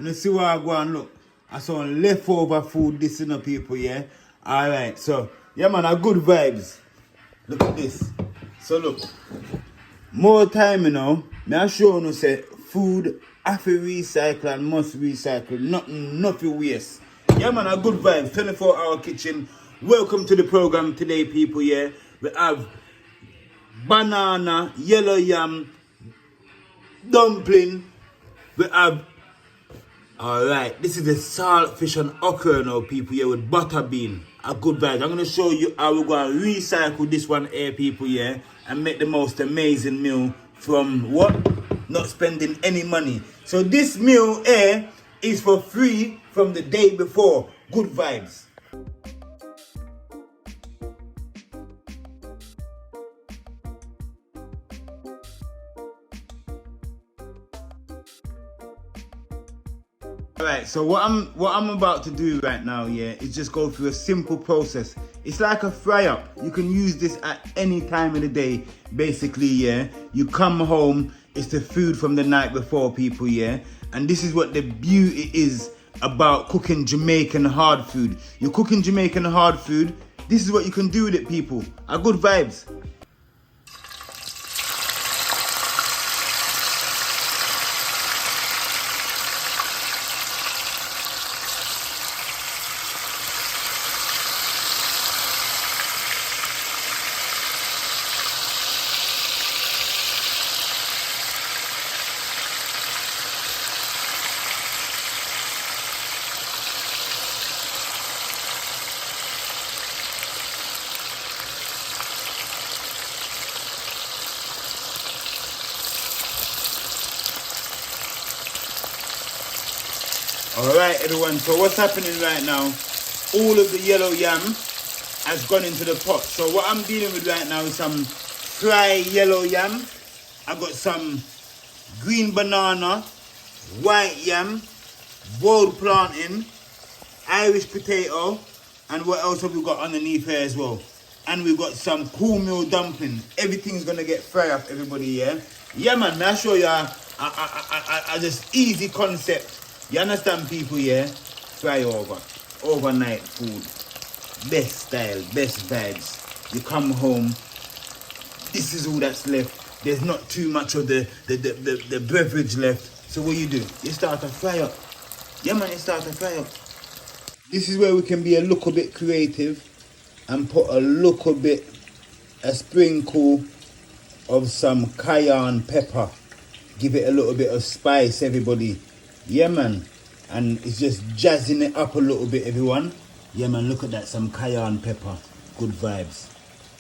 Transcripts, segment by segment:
You see what I go and look. I saw leftover food this in the people, yeah? Alright, so yeah man, a good vibes. Look at this. So look. More time, you know, me I show you say food have to recycle and must recycle. Nothing waste. Yeah man, a good vibes. 24-hour kitchen. Welcome to the program today, people, yeah? We have banana, yellow yam, dumpling. We have, alright, this is the salt fish and okra now, people, yeah, with butter bean. A good vibe. I'm going to show you how we're going to recycle this one here, people, yeah, and make the most amazing meal from what? Not spending any money. So this meal here is for free from the day before. Good vibes. Alright, so what I'm about to do right now, yeah, is just go through a simple process. It's like a fry up. You can use this at any time of the day, basically, yeah. You come home, it's the food from the night before, people, yeah. And this is what the beauty is about cooking Jamaican hard food. You're cooking Jamaican hard food, this is what you can do with it, people. A good vibes. Alright everyone, so what's happening right now, all of the yellow yam has gone into the pot. So what I'm dealing with right now is some fried yellow yam. I've got some green banana, white yam, boiled plantain, Irish potato, and what else have we got underneath here as well? And we've got some cornmeal dumplings. Everything's gonna get fried up, everybody, yeah? Yeah man, I'll show you a just easy concept. You understand, people, yeah? Fry over. Overnight food. Best style, best vibes. You come home, this is all that's left. There's not too much of the beverage left. So what you do? You start to fry up. Yeah man, you start to fry up. This is where we can be a little bit creative and put a sprinkle of some cayenne pepper. Give it a little bit of spice, everybody. Yeah man, and it's just jazzing it up a little bit, everyone. Yeah man, look at that, some cayenne pepper. Good vibes.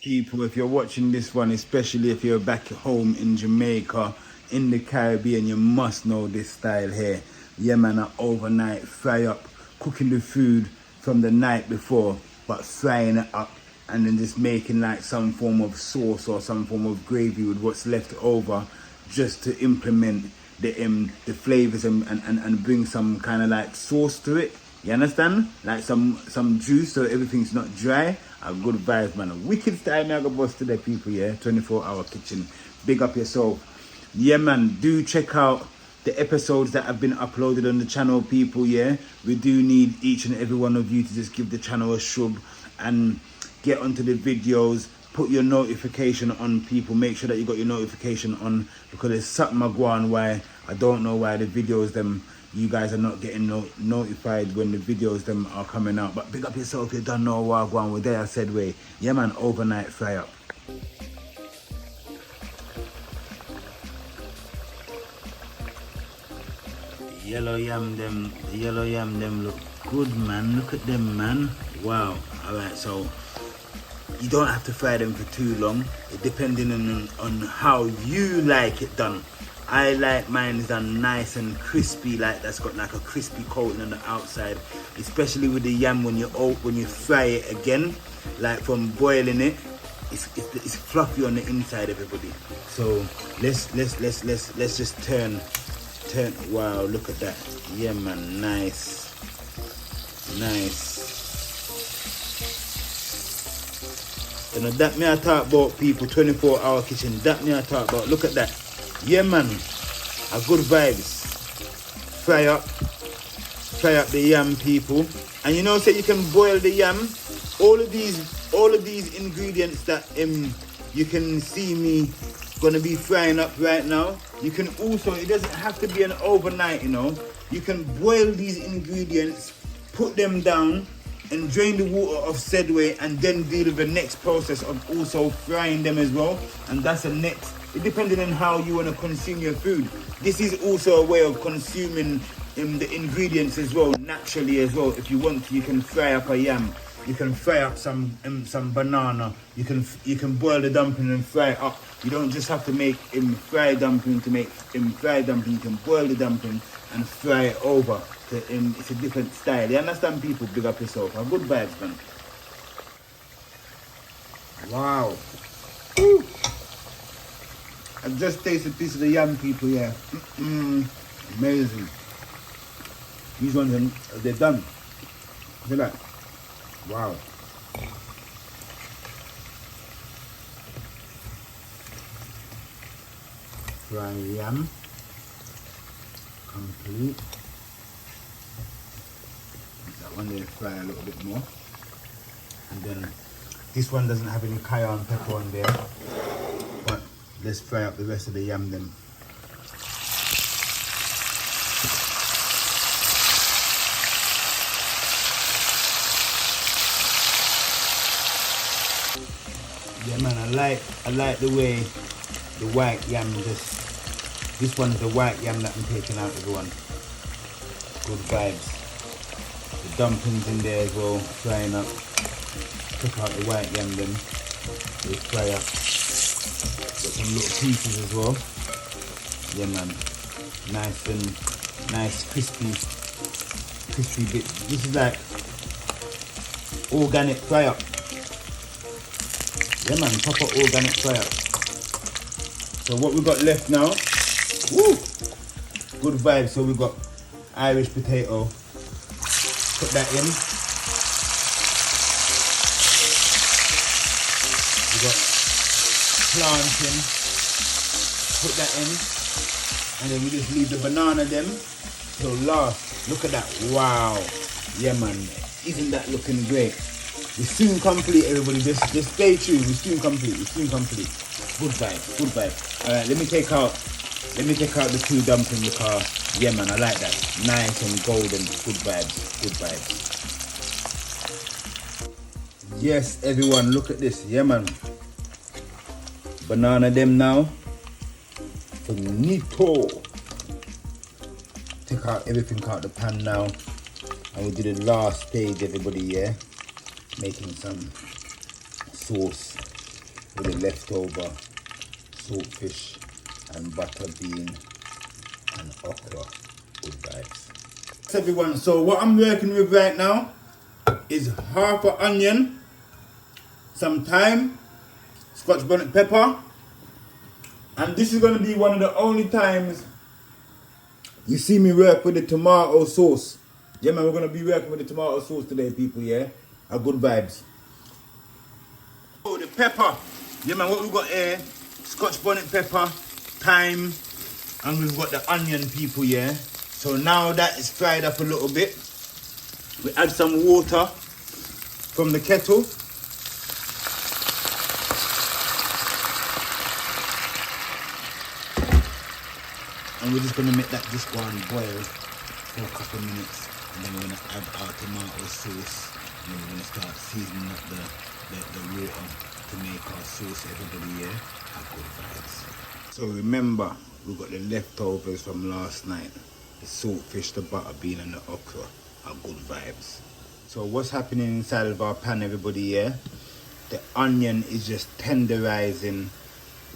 People, if you're watching this one, especially if you're back home in Jamaica, in the Caribbean, you must know this style here. Yeah man, an overnight fry up, cooking the food from the night before, but frying it up and then just making like some form of sauce or some form of gravy with what's left over, just to implement the flavors and bring some kind of like sauce to it. You understand? Like some juice so everything's not dry. A good vibes, man. A wicked style mega boss today, people, yeah. 24-hour kitchen. Big up yourself. Yeah man, do check out the episodes that have been uploaded on the channel, people, yeah. We do need each and every one of you to just give the channel a shove and get onto the videos. Put your notification on, people. Make sure that you got your notification on, because there's something I go on why I don't know why the videos you guys are not getting notified when the videos are coming out. But big up yourself, you don't know what I go on with there. I said way. Yeah man, overnight fry up. The yellow yam them look good, man. Look at them, man. Wow. Alright, so you don't have to fry them for too long, depending on how you like it done. I like mine done nice and crispy, like that's got like a crispy coating on the outside, especially with the yam when you fry it again, like from boiling it, it's fluffy on the inside, everybody. So let's just turn. Wow, look at that. Yeah man, nice. You know, that me I talk about, people. 24-hour kitchen, that me I talk about. Look at that. Yeah man, a good vibes. Fry up, fry up the yam, people. And you know, say you can boil the yam. All of these ingredients that you can see me gonna be frying up right now. You can also, it doesn't have to be an overnight, you know. You can boil these ingredients, put them down, and drain the water off said way, and then deal with the next process of also frying them as well. And that's the next, depending on how you want to consume your food. This is also a way of consuming the ingredients as well, naturally as well. If you want to, you can fry up a yam. You can fry up some banana. You can boil the dumpling and fry it up. You don't just have to make fried dumpling to make fried dumpling. You can boil the dumpling and fry it over. It's a different style. You understand, people? Big up yourself. A good vibes, man. Wow. Woo. I just tasted a piece of the yam, people. Yeah. Amazing. These ones, they're done. They're like, wow. Fry yam. Complete. That one there, fry a little bit more. And then this one doesn't have any cayenne pepper on there. But let's fry up the rest of the yam then. Yeah, man, I like the way the white yam this one's the white yam that I'm taking out, everyone. Good vibes. The dumplings in there as well, frying up. Took out the white yam then. They fry up. Got some little pieces as well. Yeah, man. Nice crispy bits. This is like organic fry up. Yeah, man, proper organic fry up. So what we got left now, woo, good vibes. So we got Irish potato, put that in. We got plantain, put that in. And then we just leave the banana them till last. Look at that, wow. Yeah, man, isn't that looking great? We soon complete, everybody. Just stay tuned. We soon complete. Good vibe, good vibe. All right, let me take out the two dumplings because, yeah, man, I like that. Nice and golden. Good vibes, good vibes. Yes, everyone, look at this. Yeah, man. Banana them now. Finito. Take out everything out the pan now, and we do the last stage, everybody. Yeah. Making some sauce with the leftover saltfish and butter bean and okra. Good vibes. So everyone, so what I'm working with right now is half an onion, some thyme, scotch bonnet pepper, and this is going to be one of the only times you see me work with the tomato sauce. Yeah, man, we're going to be working with the tomato sauce today, people, yeah? Good vibes. Oh, the pepper. Yeah, man, what we got here, scotch bonnet pepper, thyme, and we've got the onion, people, yeah? So now that is fried up a little bit. We add some water from the kettle. And we're just going to make that just go and boil for a couple of minutes. And then we're going to add our tomato sauce. And we're going to start seasoning up the water to make our sauce, everybody, yeah? Have good vibes. So remember, we've got the leftovers from last night. The saltfish, the butter bean and the okra are good vibes. So what's happening inside of our pan, everybody, yeah? The onion is just tenderizing.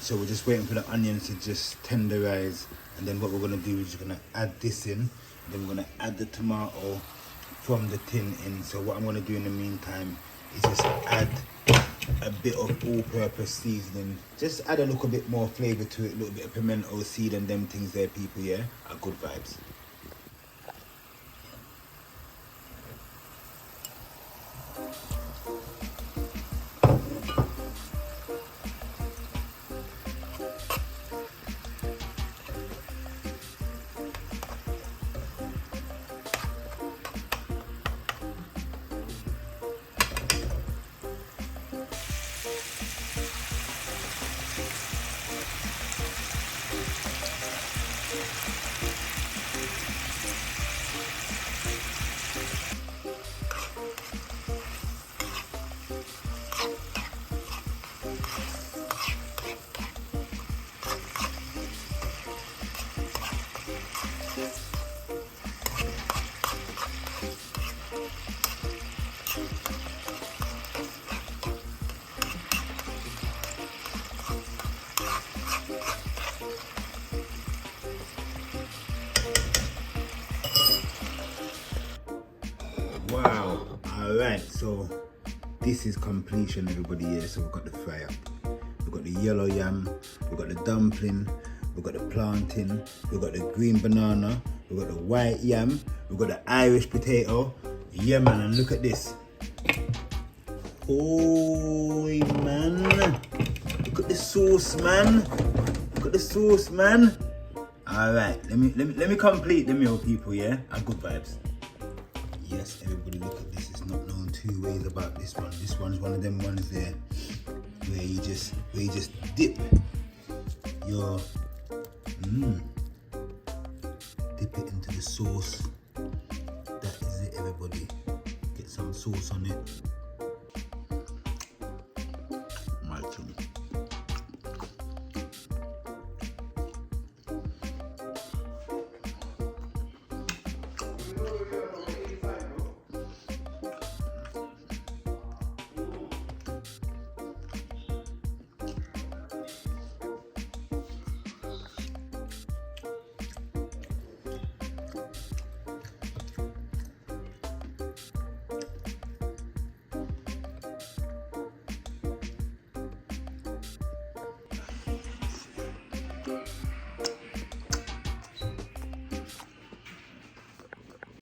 So we're just waiting for the onions to just tenderize. And then what we're going to do is we're going to add this in. Then we're going to add the tomato from the tin in. So what I'm going to do in the meantime is just add a bit of all-purpose seasoning. Just add a little bit more flavor to it, a little bit of pimento seed and them things there, people, yeah? Are good vibes. Alright, so this is completion, everybody. Yeah, so we've got the fry up, we've got the yellow yam, we've got the dumpling, we've got the plantain, we've got the green banana, we've got the white yam, we've got the Irish potato. Yeah, man, and look at this. Oh, man. Look at the sauce, man. Look at the sauce, man. Alright, let me complete the meal, people, yeah? And good vibes. Yes, everybody, look at this. It's not known two ways about this one. This one's one of them ones there where you just dip your dip it into the sauce. That is it, everybody. Get some sauce on it.